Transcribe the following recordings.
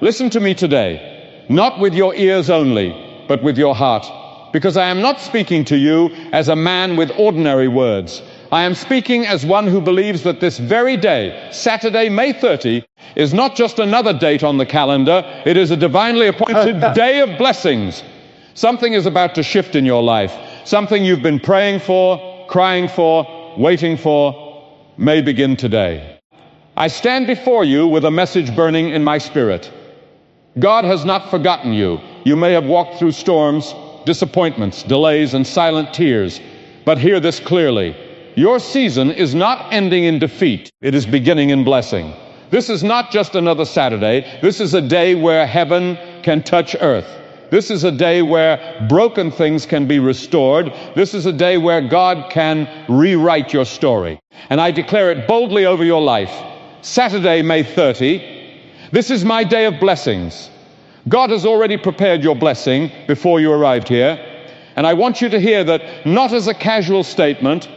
Listen to me today, not with your ears only, but with your heart, because I am not speaking to you as a man with ordinary words. I am speaking as one who believes that this very day, Saturday, May 30, is not just another date on the calendar. It is a divinely appointed day of blessings. Something is about to shift in your life. Something you've been praying for, crying for, waiting for, may begin today. I stand before you with a message burning in my spirit. God has not forgotten you. You may have walked through storms, disappointments, delays, and silent tears, but hear this clearly. Your season is not ending in defeat. It is beginning in blessing. This is not just another Saturday. This is a day where heaven can touch earth. This is a day where broken things can be restored. This is a day where God can rewrite your story. And I declare it boldly over your life. Saturday, May 30, this is my day of blessings. God has already prepared your blessing before you arrived here. And I want you to hear that not as a casual statement,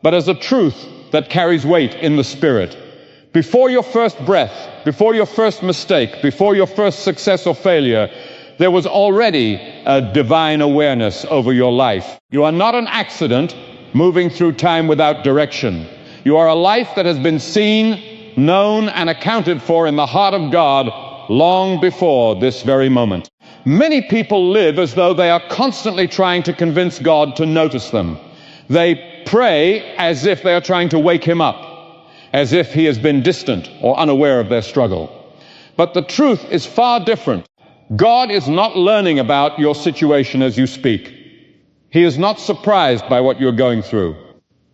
but as a truth that carries weight in the spirit. Before your first breath, before your first mistake, before your first success or failure, there was already a divine awareness over your life. You are not an accident moving through time without direction. You are a life that has been seen, known, and accounted for in the heart of God long before this very moment. Many people live as though they are constantly trying to convince God to notice them. They pray as if they are trying to wake him up, as if he has been distant or unaware of their struggle. But the truth is far different. God is not learning about your situation as you speak. He is not surprised by what you're going through.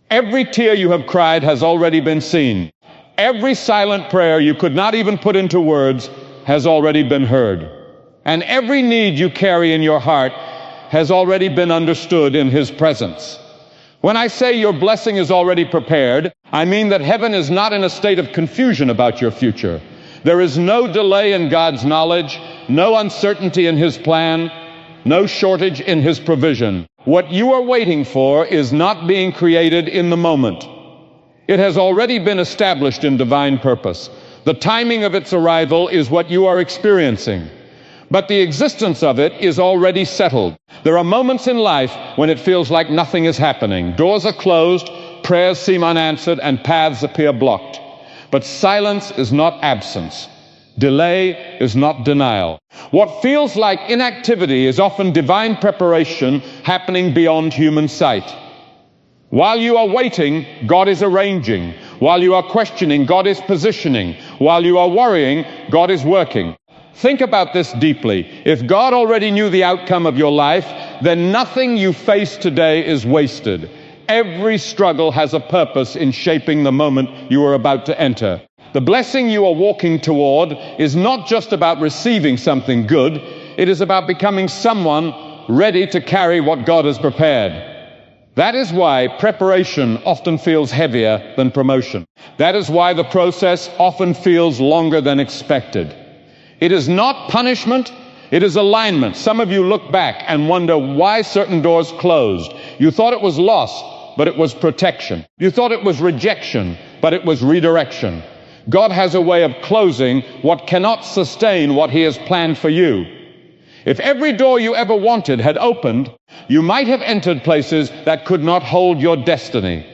Every tear you have cried has already been seen. Every silent prayer you could not even put into words has already been heard. And every need you carry in your heart has already been understood in his presence. When I say your blessing is already prepared, I mean that heaven is not in a state of confusion about your future. There is no delay in God's knowledge, no uncertainty in his plan, no shortage in his provision. What you are waiting for is not being created in the moment. It has already been established in divine purpose. The timing of its arrival is what you are experiencing. But the existence of it is already settled. There are moments in life when it feels like nothing is happening. Doors are closed, prayers seem unanswered, and paths appear blocked. But silence is not absence. Delay is not denial. What feels like inactivity is often divine preparation happening beyond human sight. While you are waiting, God is arranging. While you are questioning, God is positioning. While you are worrying, God is working. Think about this deeply. If God already knew the outcome of your life, then nothing you face today is wasted. Every struggle has a purpose in shaping the moment you are about to enter. The blessing you are walking toward is not just about receiving something good. It is about becoming someone ready to carry what God has prepared. That is why preparation often feels heavier than promotion. That is why the process often feels longer than expected. It is not punishment, it is alignment. Some of you look back and wonder why certain doors closed. You thought it was loss, but it was protection. You thought it was rejection, but it was redirection. God has a way of closing what cannot sustain what he has planned for you. If every door you ever wanted had opened, you might have entered places that could not hold your destiny.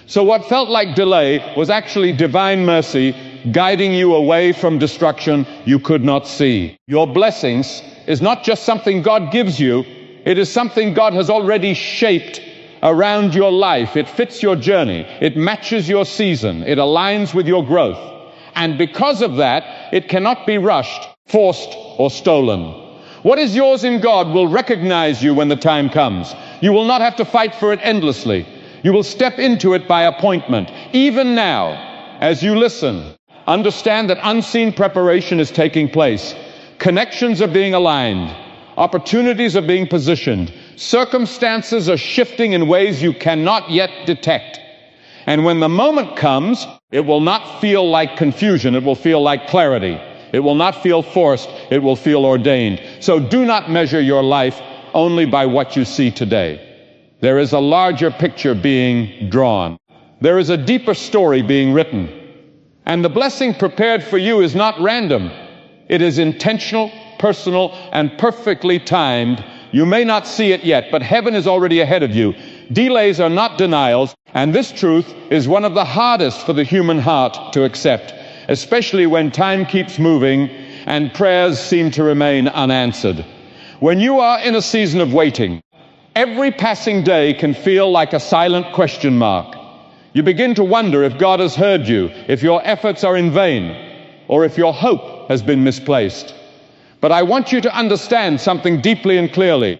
So what felt like delay was actually divine mercy guiding you away from destruction you could not see. Your blessings is not just something God gives you, it is something God has already shaped around your life. It fits your journey, it matches your season, it aligns with your growth. And because of that, it cannot be rushed, forced, or stolen. What is yours in God will recognize you when the time comes. You will not have to fight for it endlessly. You will step into it by appointment. Even now, as you listen, understand that unseen preparation is taking place. Connections are being aligned. Opportunities are being positioned. Circumstances are shifting in ways you cannot yet detect. And when the moment comes, it will not feel like confusion. It will feel like clarity. It will not feel forced. It will feel ordained. So do not measure your life only by what you see today. There is a larger picture being drawn. There is a deeper story being written. And the blessing prepared for you is not random. It is intentional, personal, and perfectly timed. You may not see it yet, but heaven is already ahead of you. Delays are not denials, and this truth is one of the hardest for the human heart to accept, especially when time keeps moving and prayers seem to remain unanswered. When you are in a season of waiting, every passing day can feel like a silent question mark. You begin to wonder if God has heard you, if your efforts are in vain, or if your hope has been misplaced. But I want you to understand something deeply and clearly.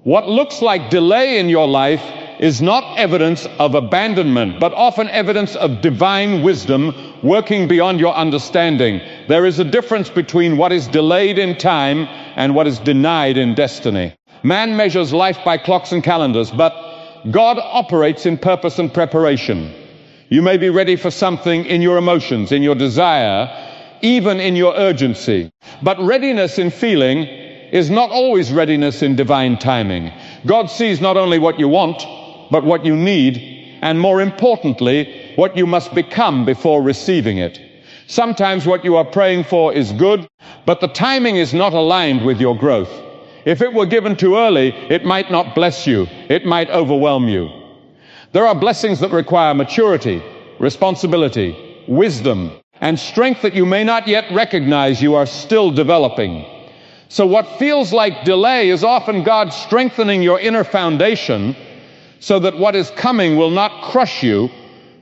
What looks like delay in your life is not evidence of abandonment, but often evidence of divine wisdom working beyond your understanding. There is a difference between what is delayed in time and what is denied in destiny. Man measures life by clocks and calendars, but God operates in purpose and preparation. You may be ready for something in your emotions, in your desire, even in your urgency. But readiness in feeling is not always readiness in divine timing. God sees not only what you want, but what you need, and more importantly, what you must become before receiving it. Sometimes what you are praying for is good, but the timing is not aligned with your growth. If it were given too early, it might not bless you. It might overwhelm you. There are blessings that require maturity, responsibility, wisdom, and strength that you may not yet recognize you are still developing. So what feels like delay is often God strengthening your inner foundation so that what is coming will not crush you,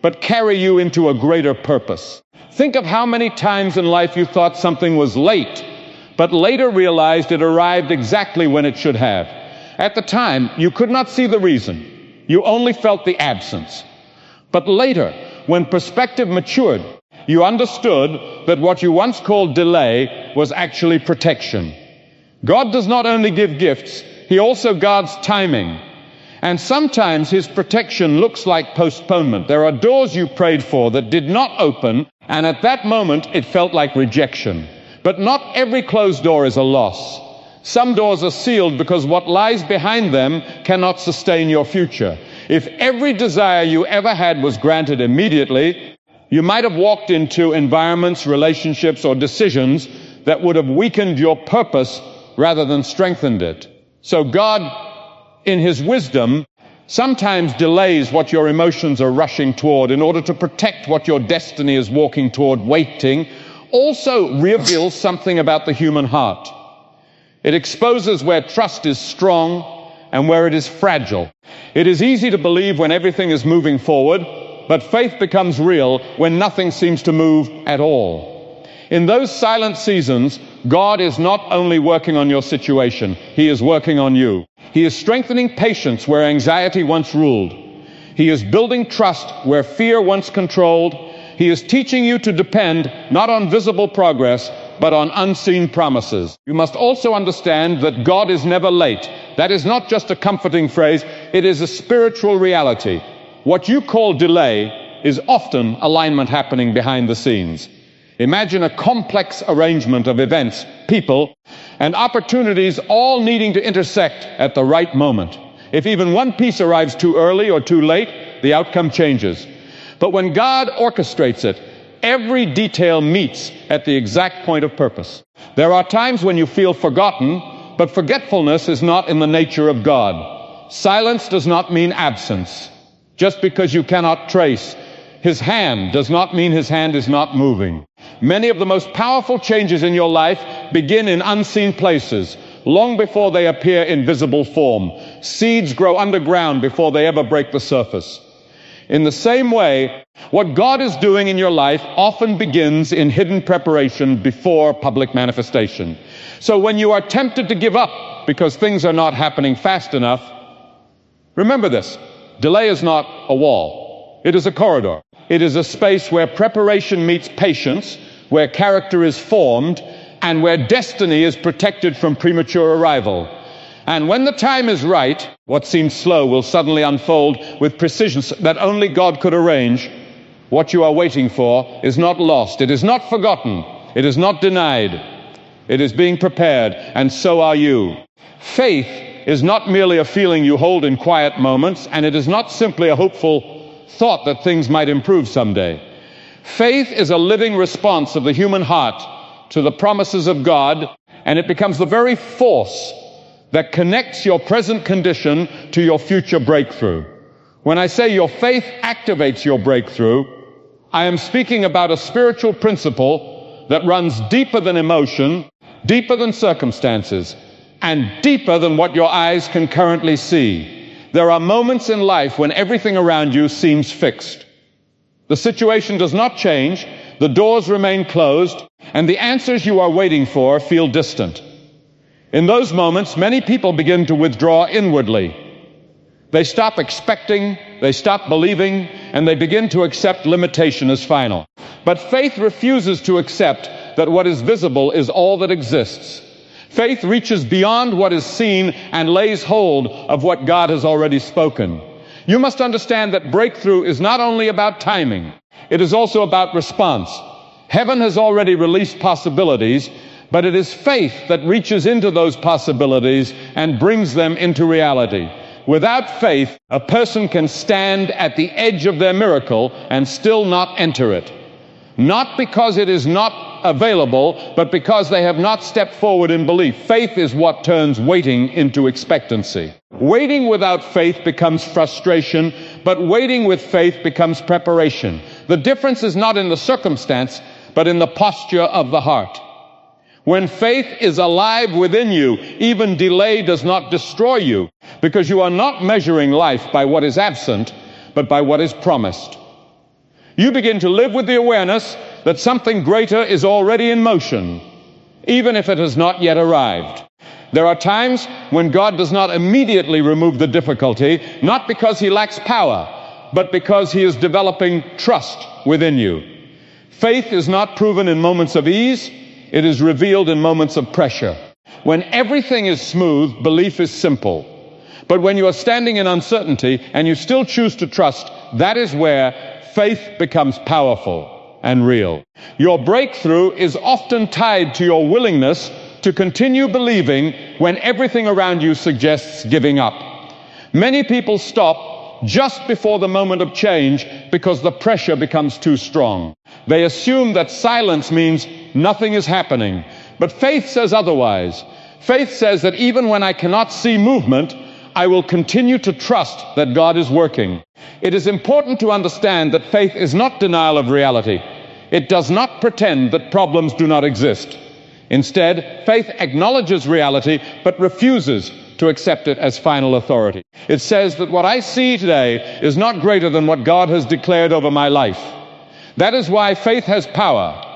but carry you into a greater purpose. Think of how many times in life you thought something was late, but later realized it arrived exactly when it should have. At the time, you could not see the reason. You only felt the absence. But later, when perspective matured, you understood that what you once called delay was actually protection. God does not only give gifts, He also guards timing. And sometimes His protection looks like postponement. There are doors you prayed for that did not open, and at that moment it felt like rejection. But not every closed door is a loss. Some doors are sealed because what lies behind them cannot sustain your future. If every desire you ever had was granted immediately, you might have walked into environments, relationships, or decisions that would have weakened your purpose rather than strengthened it. So God, in His wisdom, sometimes delays what your emotions are rushing toward in order to protect what your destiny is walking toward. Waiting also reveals something about the human heart. It exposes where trust is strong and where it is fragile. It is easy to believe when everything is moving forward, but faith becomes real when nothing seems to move at all. In those silent seasons, God is not only working on your situation, He is working on you. He is strengthening patience where anxiety once ruled. He is building trust where fear once controlled. He is teaching you to depend not on visible progress, but on unseen promises. You must also understand that God is never late. That is not just a comforting phrase, it is a spiritual reality. What you call delay is often alignment happening behind the scenes. Imagine a complex arrangement of events, people, and opportunities all needing to intersect at the right moment. If even one piece arrives too early or too late, the outcome changes. But when God orchestrates it, every detail meets at the exact point of purpose. There are times when you feel forgotten, but forgetfulness is not in the nature of God. Silence does not mean absence. Just because you cannot trace His hand does not mean His hand is not moving. Many of the most powerful changes in your life begin in unseen places, long before they appear in visible form. Seeds grow underground before they ever break the surface. In the same way, what God is doing in your life often begins in hidden preparation before public manifestation. So when you are tempted to give up because things are not happening fast enough, remember this: delay is not a wall. It is a corridor. It is a space where preparation meets patience, where character is formed, and where destiny is protected from premature arrival. And when the time is right, what seems slow will suddenly unfold with precision that only God could arrange. What you are waiting for is not lost. It is not forgotten. It is not denied. It is being prepared, and so are you. Faith is not merely a feeling you hold in quiet moments, and it is not simply a hopeful thought that things might improve someday. Faith is a living response of the human heart to the promises of God, and it becomes the very force that connects your present condition to your future breakthrough. When I say your faith activates your breakthrough, I am speaking about a spiritual principle that runs deeper than emotion, deeper than circumstances, and deeper than what your eyes can currently see. There are moments in life when everything around you seems fixed. The situation does not change, the doors remain closed, and the answers you are waiting for feel distant. In those moments, many people begin to withdraw inwardly. They stop expecting, they stop believing, and they begin to accept limitation as final. But faith refuses to accept that what is visible is all that exists. Faith reaches beyond what is seen and lays hold of what God has already spoken. You must understand that breakthrough is not only about timing, it is also about response. Heaven has already released possibilities, but it is faith that reaches into those possibilities and brings them into reality. Without faith, a person can stand at the edge of their miracle and still not enter it. Not because it is not available, but because they have not stepped forward in belief. Faith is what turns waiting into expectancy. Waiting without faith becomes frustration, but waiting with faith becomes preparation. The difference is not in the circumstance, but in the posture of the heart. When faith is alive within you, even delay does not destroy you, because you are not measuring life by what is absent, but by what is promised. You begin to live with the awareness that something greater is already in motion, even if it has not yet arrived. There are times when God does not immediately remove the difficulty, not because he lacks power, but because he is developing trust within you. Faith is not proven in moments of ease, it is revealed in moments of pressure. When everything is smooth, belief is simple. But when you are standing in uncertainty and you still choose to trust, that is where faith becomes powerful and real. Your breakthrough is often tied to your willingness to continue believing when everything around you suggests giving up. Many people stop just before the moment of change because the pressure becomes too strong. They assume that silence means nothing is happening. But faith says otherwise. Faith says that even when I cannot see movement, I will continue to trust that God is working. It is important to understand that faith is not denial of reality. It does not pretend that problems do not exist. Instead, faith acknowledges reality but refuses to accept it as final authority. It says that what I see today is not greater than what God has declared over my life. That is why faith has power.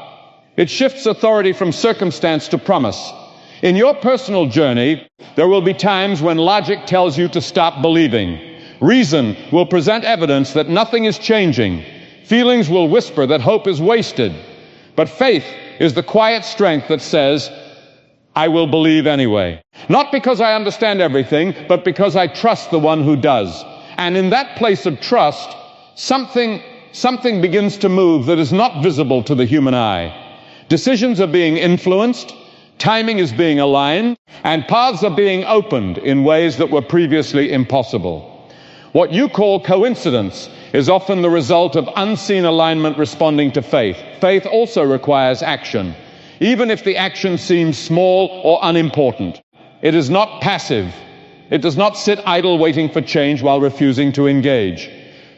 It shifts authority from circumstance to promise. In your personal journey, there will be times when logic tells you to stop believing. Reason will present evidence that nothing is changing. Feelings will whisper that hope is wasted. But faith is the quiet strength that says, I will believe anyway. Not because I understand everything, but because I trust the one who does. And in that place of trust, something begins to move that is not visible to the human eye. Decisions are being influenced, timing is being aligned, and paths are being opened in ways that were previously impossible. What you call coincidence is often the result of unseen alignment responding to faith. Faith also requires action, even if the action seems small or unimportant. It is not passive. It does not sit idle waiting for change while refusing to engage.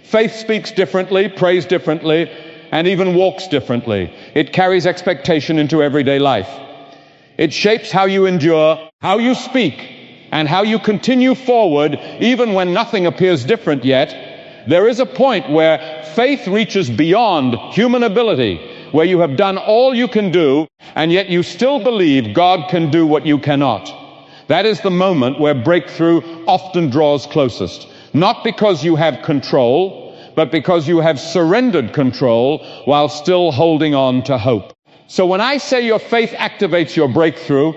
Faith speaks differently, prays differently, and even walks differently. It carries expectation into everyday life. It shapes how you endure, how you speak, and how you continue forward even when nothing appears different yet. There is a point where faith reaches beyond human ability, where you have done all you can do, and yet you still believe God can do what you cannot. That is the moment where breakthrough often draws closest. Not because you have control, but because you have surrendered control while still holding on to hope. So when I say your faith activates your breakthrough,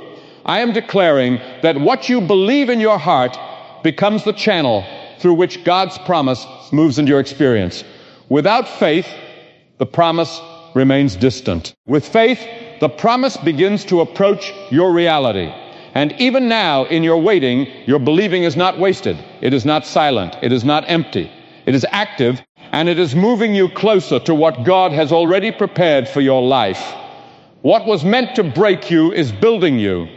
I am declaring that what you believe in your heart becomes the channel through which God's promise moves into your experience. Without faith, the promise remains distant. With faith, the promise begins to approach your reality. And even now, in your waiting, your believing is not wasted. It is not silent. It is not empty. It is active, and it is moving you closer to what God has already prepared for your life. What was meant to break you is building you.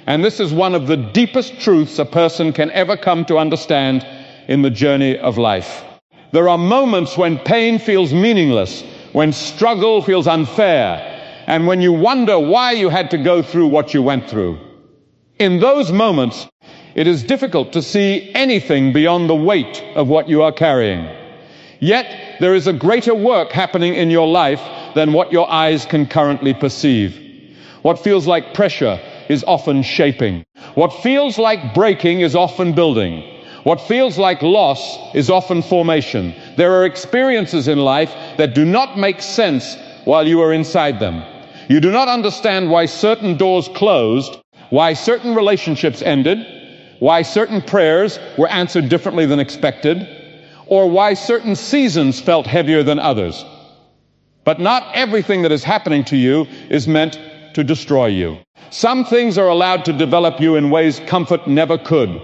And this is one of the deepest truths a person can ever come to understand in the journey of life. There are moments when pain feels meaningless, when struggle feels unfair, and when you wonder why you had to go through what you went through. In those moments, it is difficult to see anything beyond the weight of what you are carrying. Yet, there is a greater work happening in your life than what your eyes can currently perceive. What feels like pressure is often shaping. What feels like breaking is often building. What feels like loss is often formation. There are experiences in life that do not make sense while you are inside them. You do not understand why certain doors closed, why certain relationships ended, why certain prayers were answered differently than expected, or why certain seasons felt heavier than others. But not everything that is happening to you is meant to destroy you. Some things are allowed to develop you in ways comfort never could.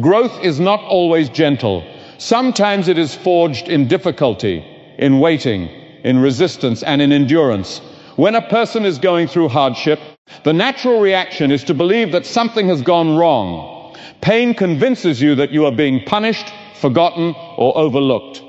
Growth is not always gentle. Sometimes it is forged in difficulty, in waiting, in resistance, and in endurance. When a person is going through hardship, the natural reaction is to believe that something has gone wrong. Pain convinces you that you are being punished, forgotten, or overlooked.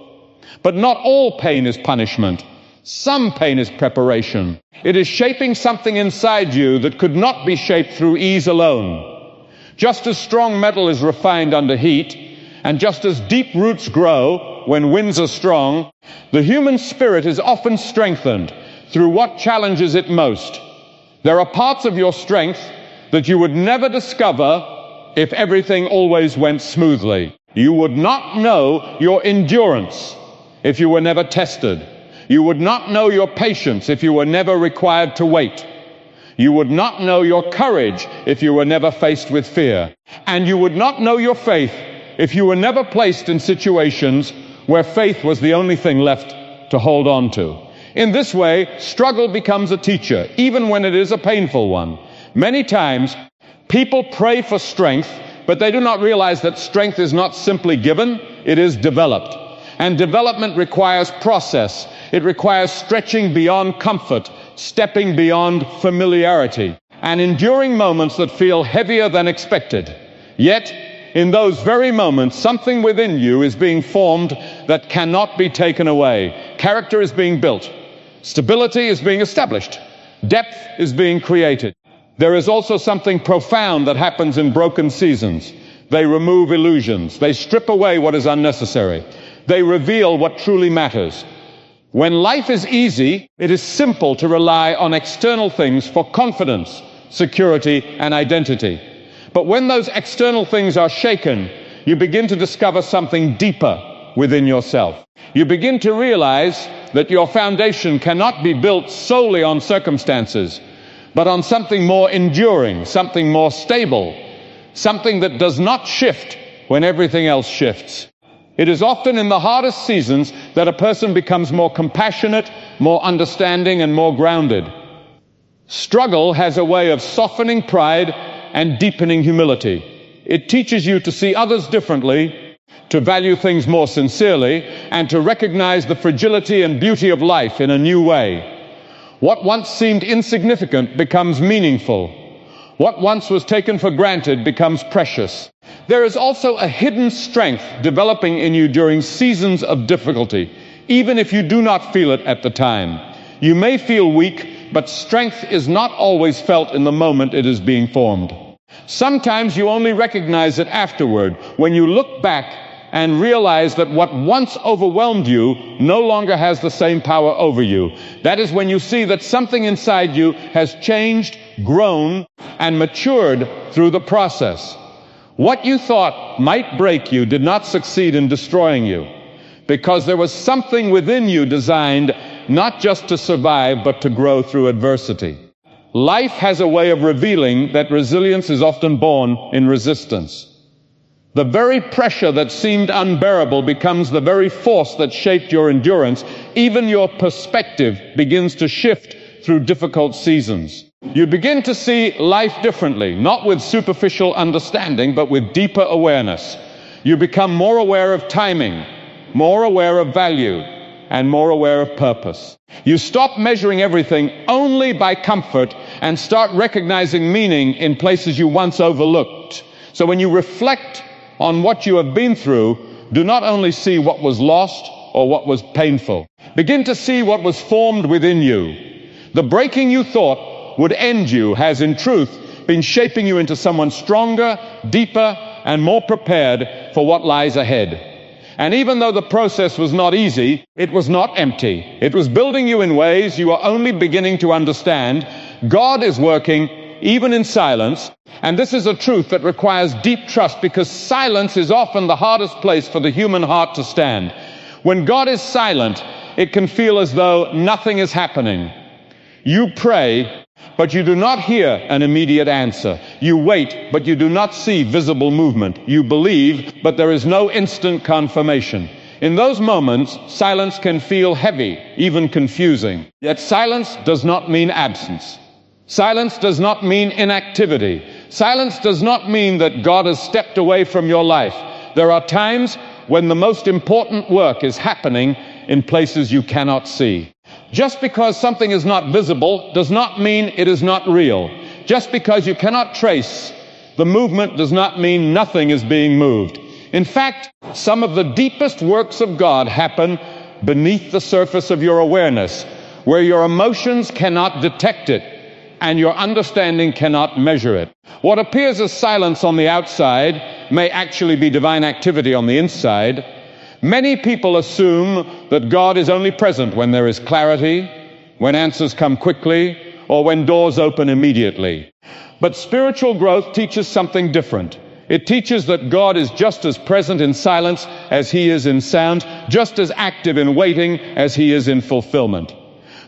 But not all pain is punishment. Some pain is preparation. It is shaping something inside you that could not be shaped through ease alone. Just as strong metal is refined under heat, and just as deep roots grow when winds are strong, the human spirit is often strengthened through what challenges it most. There are parts of your strength that you would never discover if everything always went smoothly. You would not know your endurance if you were never tested. You would not know your patience if you were never required to wait. You would not know your courage if you were never faced with fear. And you would not know your faith if you were never placed in situations where faith was the only thing left to hold on to. In this way, struggle becomes a teacher, even when it is a painful one. Many times, people pray for strength, but they do not realize that strength is not simply given, it is developed. And development requires process. It requires stretching beyond comfort, stepping beyond familiarity, and enduring moments that feel heavier than expected. Yet, in those very moments, something within you is being formed that cannot be taken away. Character is being built. Stability is being established. Depth is being created. There is also something profound that happens in broken seasons. They remove illusions. They strip away what is unnecessary. They reveal what truly matters. When life is easy, it is simple to rely on external things for confidence, security, and identity. But when those external things are shaken, you begin to discover something deeper within yourself. You begin to realize that your foundation cannot be built solely on circumstances, but on something more enduring, something more stable, something that does not shift when everything else shifts. It is often in the hardest seasons that a person becomes more compassionate, more understanding, and more grounded. Struggle has a way of softening pride and deepening humility. It teaches you to see others differently, to value things more sincerely, and to recognize the fragility and beauty of life in a new way. What once seemed insignificant becomes meaningful. What once was taken for granted becomes precious. There is also a hidden strength developing in you during seasons of difficulty, even if you do not feel it at the time. You may feel weak, but strength is not always felt in the moment it is being formed. Sometimes you only recognize it afterward, when you look back and realize that what once overwhelmed you no longer has the same power over you. That is when you see that something inside you has changed, grown, and matured through the process. What you thought might break you did not succeed in destroying you, because there was something within you designed not just to survive, but to grow through adversity. Life has a way of revealing that resilience is often born in resistance. The very pressure that seemed unbearable becomes the very force that shaped your endurance. Even your perspective begins to shift through difficult seasons. You begin to see life differently, not with superficial understanding, but with deeper awareness. You become more aware of timing, more aware of value, and more aware of purpose. You stop measuring everything only by comfort and start recognizing meaning in places you once overlooked. So when you reflect on what you have been through, do not only see what was lost or what was painful. Begin to see what was formed within you. The breaking you thought would end you has in truth been shaping you into someone stronger, deeper, and more prepared for what lies ahead. And even though the process was not easy, it was not empty. It was building you in ways you are only beginning to understand. God is working even in silence, and this is a truth that requires deep trust, because silence is often the hardest place for the human heart to stand. When God is silent, it can feel as though nothing is happening. You pray, but you do not hear an immediate answer. You wait, but you do not see visible movement. You believe, but there is no instant confirmation. In those moments, silence can feel heavy, even confusing. Yet silence does not mean absence. Silence does not mean inactivity. Silence does not mean that God has stepped away from your life. There are times when the most important work is happening in places you cannot see. Just because something is not visible does not mean it is not real. Just because you cannot trace the movement does not mean nothing is being moved. In fact, some of the deepest works of God happen beneath the surface of your awareness, where your emotions cannot detect it and your understanding cannot measure it. What appears as silence on the outside may actually be divine activity on the inside. Many people assume that God is only present when there is clarity, when answers come quickly, or when doors open immediately. But spiritual growth teaches something different. It teaches that God is just as present in silence as he is in sound, just as active in waiting as he is in fulfillment.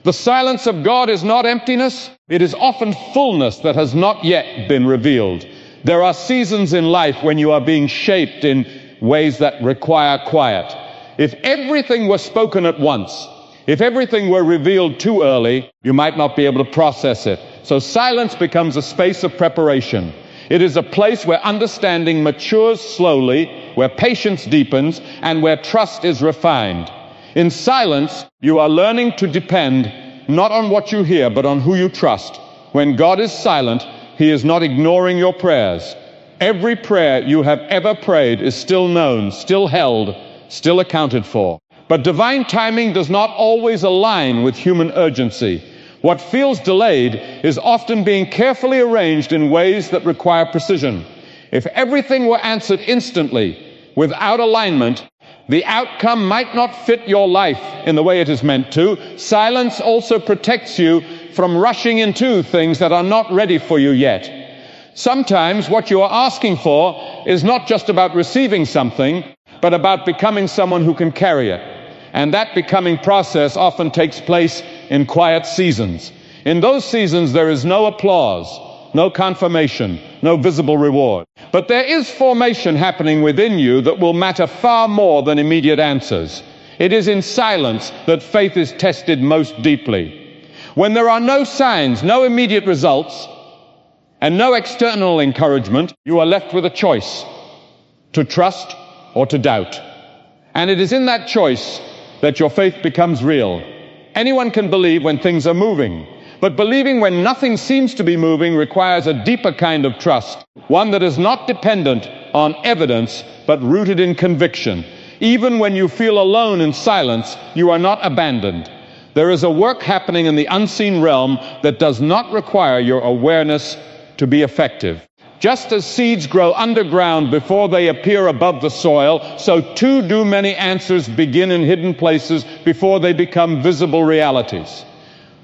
The silence of God is not emptiness. It is often fullness that has not yet been revealed. There are seasons in life when you are being shaped in ways that require quiet. If everything were spoken at once, if everything were revealed too early, you might not be able to process it. So silence becomes a space of preparation. It is a place where understanding matures slowly, where patience deepens, and where trust is refined. In silence, you are learning to depend not on what you hear, but on who you trust. When God is silent, he is not ignoring your prayers. Every prayer you have ever prayed is still known, still held, still accounted for. But divine timing does not always align with human urgency. What feels delayed is often being carefully arranged in ways that require precision. If everything were answered instantly, without alignment, the outcome might not fit your life in the way it is meant to. Silence also protects you from rushing into things that are not ready for you yet. Sometimes what you are asking for is not just about receiving something, but about becoming someone who can carry it. And that becoming process often takes place in quiet seasons. In those seasons, there is no applause, no confirmation, no visible reward. But there is formation happening within you that will matter far more than immediate answers. It is in silence that faith is tested most deeply. When there are no signs, no immediate results, and no external encouragement, you are left with a choice: to trust or to doubt. And it is in that choice that your faith becomes real. Anyone can believe when things are moving, but believing when nothing seems to be moving requires a deeper kind of trust, one that is not dependent on evidence, but rooted in conviction. Even when you feel alone in silence, you are not abandoned. There is a work happening in the unseen realm that does not require your awareness to be effective. Just as seeds grow underground before they appear above the soil, so too do many answers begin in hidden places before they become visible realities.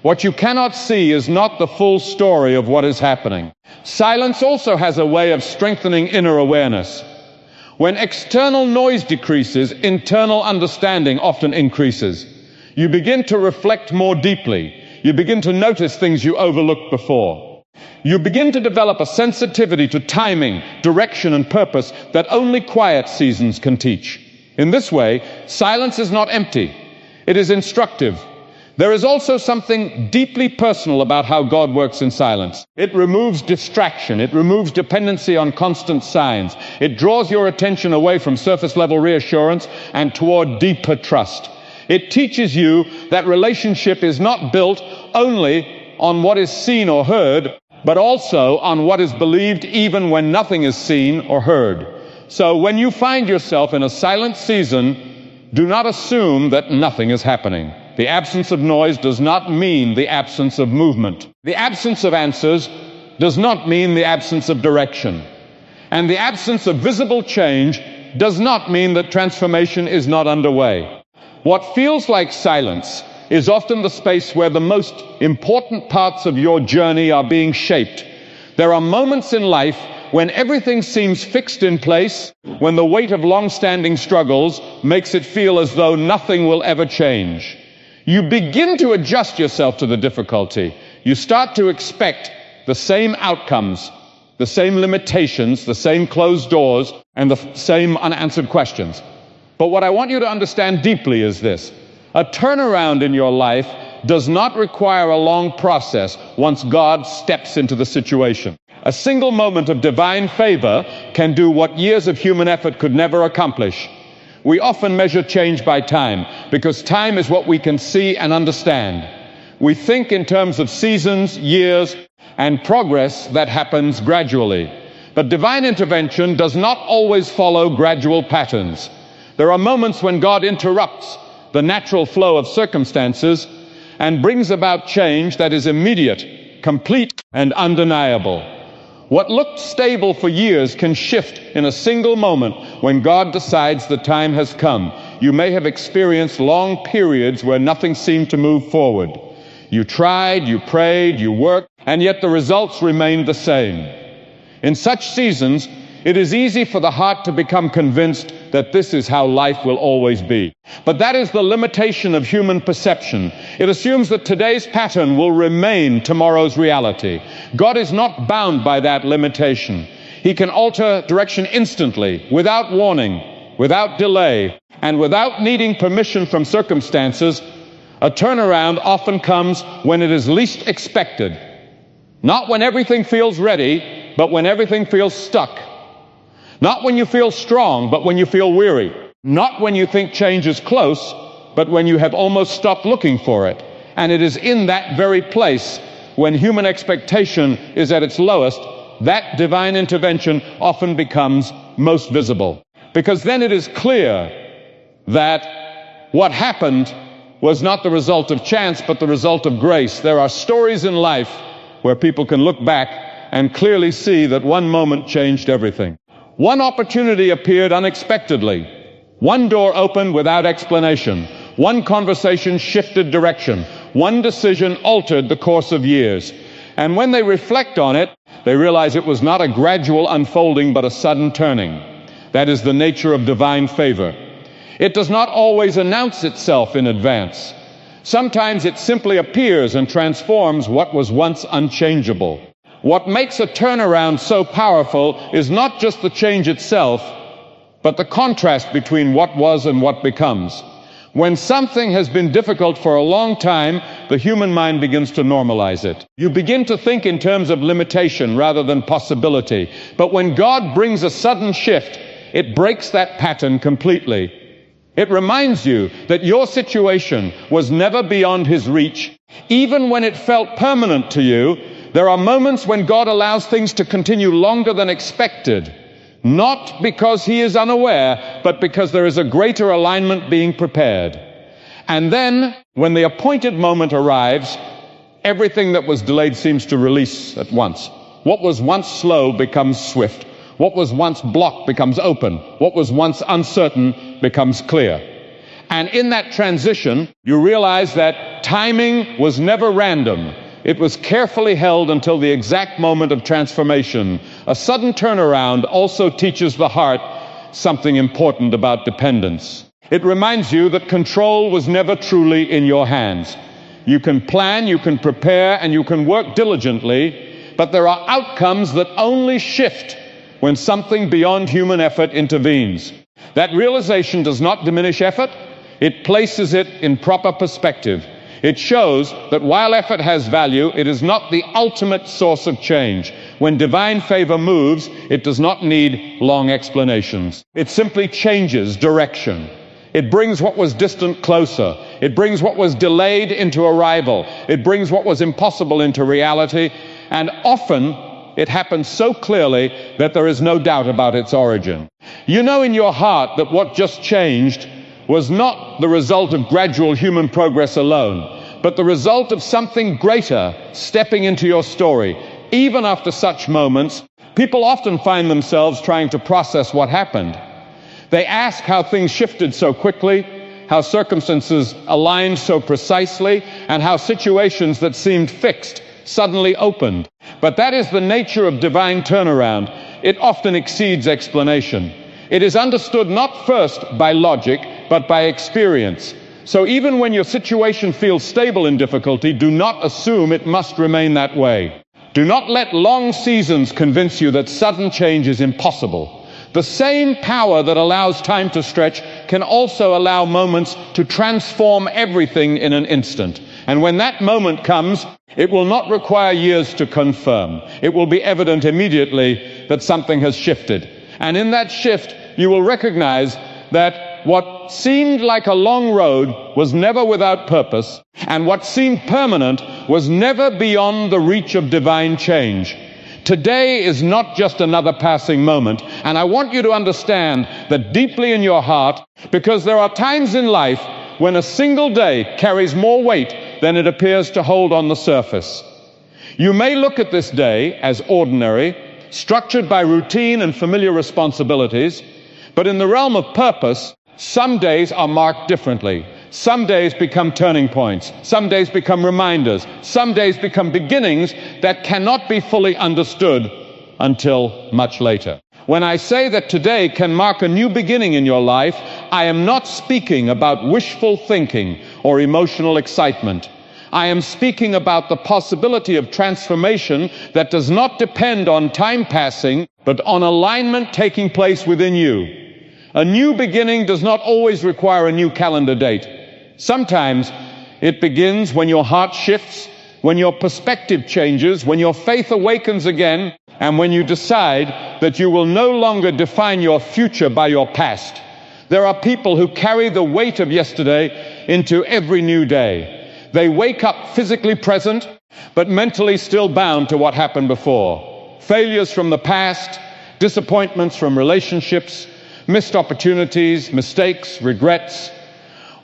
What you cannot see is not the full story of what is happening. Silence also has a way of strengthening inner awareness. When external noise decreases, internal understanding often increases. You begin to reflect more deeply. You begin to notice things you overlooked before. You begin to develop a sensitivity to timing, direction, and purpose that only quiet seasons can teach. In this way, silence is not empty. It is instructive. There is also something deeply personal about how God works in silence. It removes distraction. It removes dependency on constant signs. It draws your attention away from surface-level reassurance and toward deeper trust. It teaches you that relationship is not built only on what is seen or heard, but also on what is believed even when nothing is seen or heard. So when you find yourself in a silent season, do not assume that nothing is happening. The absence of noise does not mean the absence of movement. The absence of answers does not mean the absence of direction. And the absence of visible change does not mean that transformation is not underway. What feels like silence is often the space where the most important parts of your journey are being shaped. There are moments in life when everything seems fixed in place, when the weight of long-standing struggles makes it feel as though nothing will ever change. You begin to adjust yourself to the difficulty. You start to expect the same outcomes, the same limitations, the same closed doors, and the same unanswered questions. But what I want you to understand deeply is this. A turnaround in your life does not require a long process once God steps into the situation. A single moment of divine favor can do what years of human effort could never accomplish. We often measure change by time because time is what we can see and understand. We think in terms of seasons, years, and progress that happens gradually. But divine intervention does not always follow gradual patterns. There are moments when God interrupts the natural flow of circumstances and brings about change that is immediate, complete, and undeniable. What looked stable for years can shift in a single moment when God decides the time has come. You may have experienced long periods where nothing seemed to move forward. You tried, you prayed, you worked, and yet the results remained the same. In such seasons, it is easy for the heart to become convinced that this is how life will always be. But that is the limitation of human perception. It assumes that today's pattern will remain tomorrow's reality. God is not bound by that limitation. He can alter direction instantly, without warning, without delay, and without needing permission from circumstances. A turnaround often comes when it is least expected. Not when everything feels ready, but when everything feels stuck. Not when you feel strong, but when you feel weary. Not when you think change is close, but when you have almost stopped looking for it. And it is in that very place, when human expectation is at its lowest, that divine intervention often becomes most visible. Because then it is clear that what happened was not the result of chance, but the result of grace. There are stories in life where people can look back and clearly see that one moment changed everything. One opportunity appeared unexpectedly. One door opened without explanation. One conversation shifted direction. One decision altered the course of years. And when they reflect on it, they realize it was not a gradual unfolding, but a sudden turning. That is the nature of divine favor. It does not always announce itself in advance. Sometimes it simply appears and transforms what was once unchangeable. What makes a turnaround so powerful is not just the change itself, but the contrast between what was and what becomes. When something has been difficult for a long time, the human mind begins to normalize it. You begin to think in terms of limitation rather than possibility. But when God brings a sudden shift, it breaks that pattern completely. It reminds you that your situation was never beyond His reach. Even when it felt permanent to you, there are moments when God allows things to continue longer than expected, not because He is unaware, but because there is a greater alignment being prepared. And then, when the appointed moment arrives, everything that was delayed seems to release at once. What was once slow becomes swift. What was once blocked becomes open. What was once uncertain becomes clear. And in that transition, you realize that timing was never random. It was carefully held until the exact moment of transformation. A sudden turnaround also teaches the heart something important about dependence. It reminds you that control was never truly in your hands. You can plan, you can prepare, and you can work diligently, but there are outcomes that only shift when something beyond human effort intervenes. That realization does not diminish effort. It places it in proper perspective. It shows that while effort has value, it is not the ultimate source of change. When divine favor moves, it does not need long explanations. It simply changes direction. It brings what was distant closer. It brings what was delayed into arrival. It brings what was impossible into reality. And often it happens so clearly that there is no doubt about its origin. You know in your heart that what just changed was not the result of gradual human progress alone, but the result of something greater stepping into your story. Even after such moments, people often find themselves trying to process what happened. They ask how things shifted so quickly, how circumstances aligned so precisely, and how situations that seemed fixed suddenly opened. But that is the nature of divine turnaround. It often exceeds explanation. It is understood not first by logic, but by experience. So even when your situation feels stable in difficulty, do not assume it must remain that way. Do not let long seasons convince you that sudden change is impossible. The same power that allows time to stretch can also allow moments to transform everything in an instant. And when that moment comes, it will not require years to confirm. It will be evident immediately that something has shifted. And in that shift, you will recognize that what seemed like a long road was never without purpose, and what seemed permanent was never beyond the reach of divine change. Today is not just another passing moment, and I want you to understand that deeply in your heart, because there are times in life when a single day carries more weight than it appears to hold on the surface. You may look at this day as ordinary, structured by routine and familiar responsibilities, but in the realm of purpose, some days are marked differently. Some days become turning points. Some days become reminders. Some days become beginnings that cannot be fully understood until much later. When I say that today can mark a new beginning in your life, I am not speaking about wishful thinking or emotional excitement. I am speaking about the possibility of transformation that does not depend on time passing, but on alignment taking place within you. A new beginning does not always require a new calendar date. Sometimes it begins when your heart shifts, when your perspective changes, when your faith awakens again, and when you decide that you will no longer define your future by your past. There are people who carry the weight of yesterday into every new day. They wake up physically present, but mentally still bound to what happened before. Failures from the past, disappointments from relationships, missed opportunities, mistakes, regrets.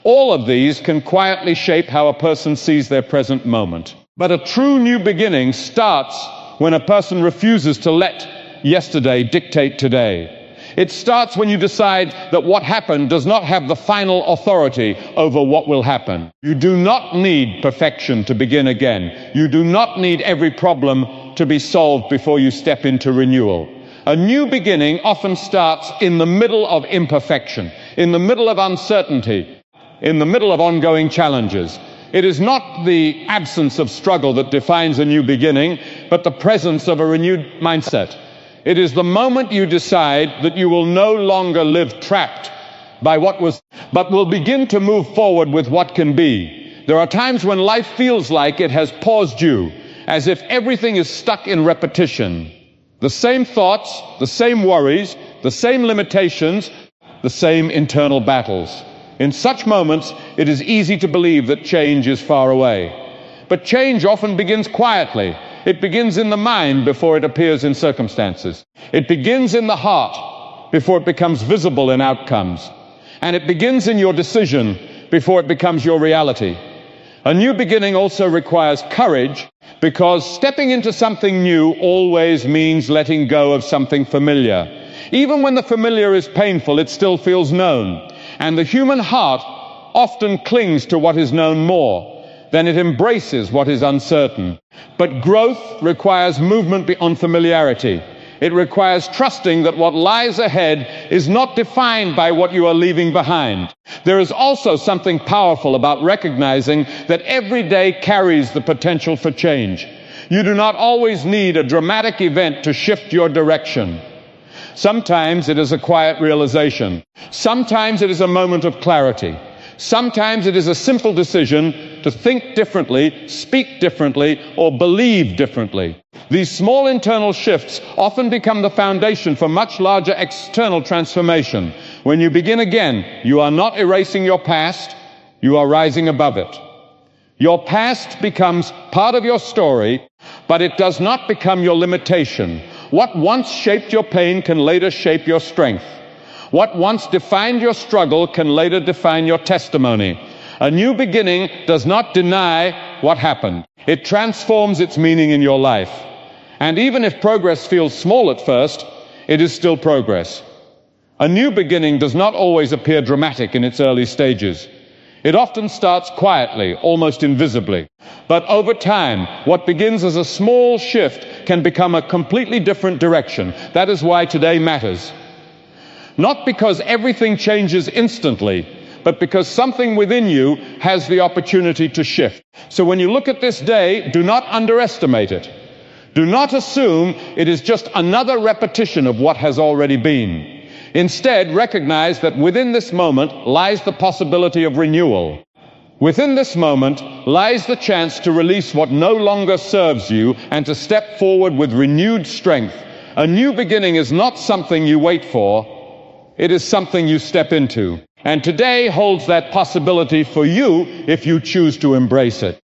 All of these can quietly shape how a person sees their present moment. But a true new beginning starts when a person refuses to let yesterday dictate today. It starts when you decide that what happened does not have the final authority over what will happen. You do not need perfection to begin again. You do not need every problem to be solved before you step into renewal. A new beginning often starts in the middle of imperfection, in the middle of uncertainty, in the middle of ongoing challenges. It is not the absence of struggle that defines a new beginning, but the presence of a renewed mindset. It is the moment you decide that you will no longer live trapped by what was, but will begin to move forward with what can be. There are times when life feels like it has paused you, as if everything is stuck in repetition. The same thoughts, the same worries, the same limitations, the same internal battles. In such moments, it is easy to believe that change is far away. But change often begins quietly. It begins in the mind before it appears in circumstances. It begins in the heart before it becomes visible in outcomes. And it begins in your decision before it becomes your reality. A new beginning also requires courage, because stepping into something new always means letting go of something familiar. Even when the familiar is painful, it still feels known. And the human heart often clings to what is known more than it embraces what is uncertain. But growth requires movement beyond familiarity. It requires trusting that what lies ahead is not defined by what you are leaving behind. There is also something powerful about recognizing that every day carries the potential for change. You do not always need a dramatic event to shift your direction. Sometimes it is a quiet realization. Sometimes it is a moment of clarity. Sometimes it is a simple decision to think differently, speak differently, or believe differently. These small internal shifts often become the foundation for much larger external transformation. When you begin again, you are not erasing your past, you are rising above it. Your past becomes part of your story, but it does not become your limitation. What once shaped your pain can later shape your strength. What once defined your struggle can later define your testimony. A new beginning does not deny what happened. It transforms its meaning in your life. And even if progress feels small at first, it is still progress. A new beginning does not always appear dramatic in its early stages. It often starts quietly, almost invisibly. But over time, what begins as a small shift can become a completely different direction. That is why today matters. Not because everything changes instantly, but because something within you has the opportunity to shift. So when you look at this day, do not underestimate it. Do not assume it is just another repetition of what has already been. Instead, recognize that within this moment lies the possibility of renewal. Within this moment lies the chance to release what no longer serves you and to step forward with renewed strength. A new beginning is not something you wait for, it is something you step into. And today holds that possibility for you if you choose to embrace it.